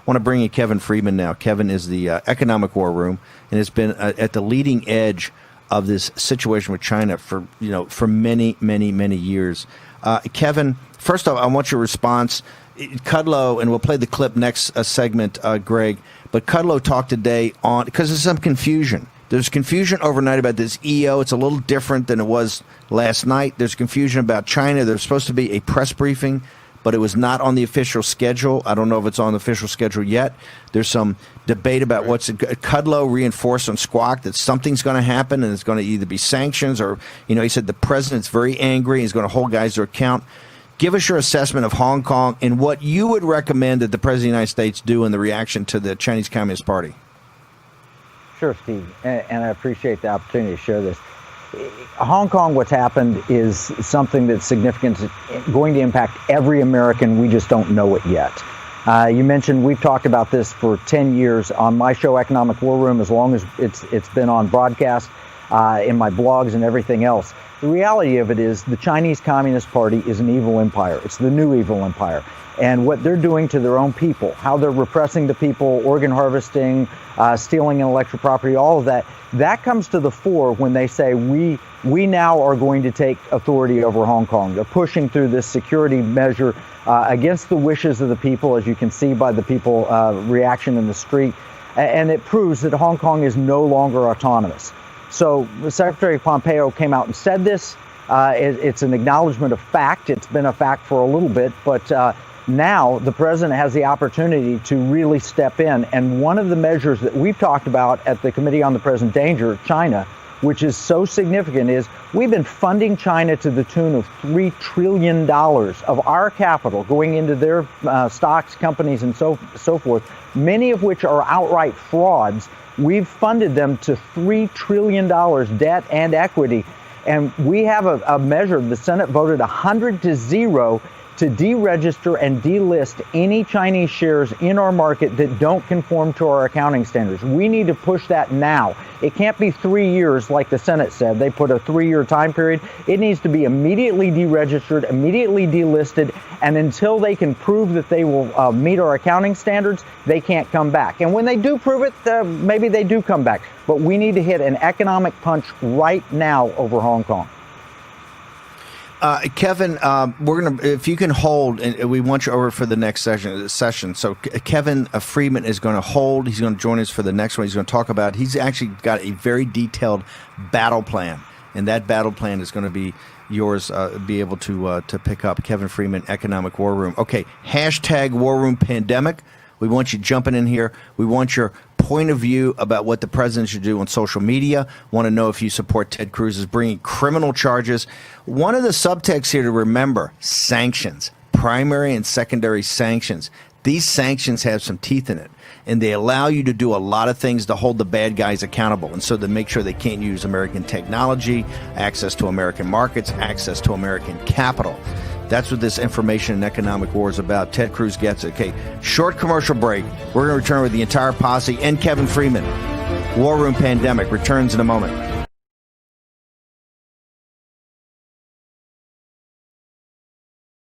want to bring in Kevin Freeman now. Kevin is the Economic War Room and has been at the leading edge of this situation with China for many, many, many years. Kevin, first off, I want your response. Kudlow, and we'll play the clip next segment, Greg, but Kudlow talked today on, because there's some confusion. There's confusion overnight about this EO. It's a little different than it was last night. There's confusion about China. There's supposed to be a press briefing, but it was not on the official schedule. I don't know if it's on the official schedule yet. There's some debate about what's Kudlow reinforced on Squawk that something's going to happen, and it's going to either be sanctions or, he said the president's very angry. He's going to hold guys to account. Give us your assessment of Hong Kong and what you would recommend that the President of the United States do in the reaction to the Chinese Communist Party. Sure, Steve, and I appreciate the opportunity to share this. Hong Kong, what's happened is something that's significant, going to impact every American. We just don't know it yet. You mentioned we've talked about this for 10 years on my show, Economic War Room, as long as it's been on broadcast, in my blogs and everything else. The reality of it is the Chinese Communist Party is an evil empire. It's the new evil empire. And what they're doing to their own people, how they're repressing the people, organ harvesting, stealing intellectual property, all of that, that comes to the fore when they say we now are going to take authority over Hong Kong. They're pushing through this security measure against the wishes of the people, as you can see by the people reaction in the street. And it proves that Hong Kong is no longer autonomous. So Secretary Pompeo came out and said this. It's an acknowledgement of fact. It's been a fact for a little bit, but now the president has the opportunity to really step in. And one of the measures that we've talked about at the Committee on the Present Danger, China, which is so significant, is we've been funding China to the tune of $3 trillion of our capital going into their stocks, companies, and so forth, many of which are outright frauds. We've funded them to $3 trillion debt and equity. And we have a measure, the Senate voted 100-0 to deregister and delist any Chinese shares in our market that don't conform to our accounting standards. We need to push that now. It can't be 3 years like the Senate said. They put a 3-year time period. It needs to be immediately deregistered, immediately delisted, and until they can prove that they will meet our accounting standards, they can't come back. And when they do prove it, maybe they do come back. But we need to hit an economic punch right now over Hong Kong. Kevin, we're gonna, if you can hold, and we want you over for the next session. So Kevin Freeman is going to hold. He's going to join us for the next one. He's going to talk about. He's actually got a very detailed battle plan, and that battle plan is going to be yours. Be able to pick up. Kevin Freeman, Economic War Room. Okay, hashtag War Room Pandemic. We want you jumping in here. We want your point of view about what the president should do on social media. Want to know if you support Ted Cruz's bringing criminal charges. One of the subtexts here to remember, sanctions, primary and secondary sanctions. These sanctions have some teeth in it, and they allow you to do a lot of things to hold the bad guys accountable, and so to make sure they can't use American technology, access to American markets, access to American capital. That's what this information and economic war is about. Ted Cruz gets it. Okay, short commercial break. We're going to return with the entire posse and Kevin Freeman. War Room Pandemic returns in a moment.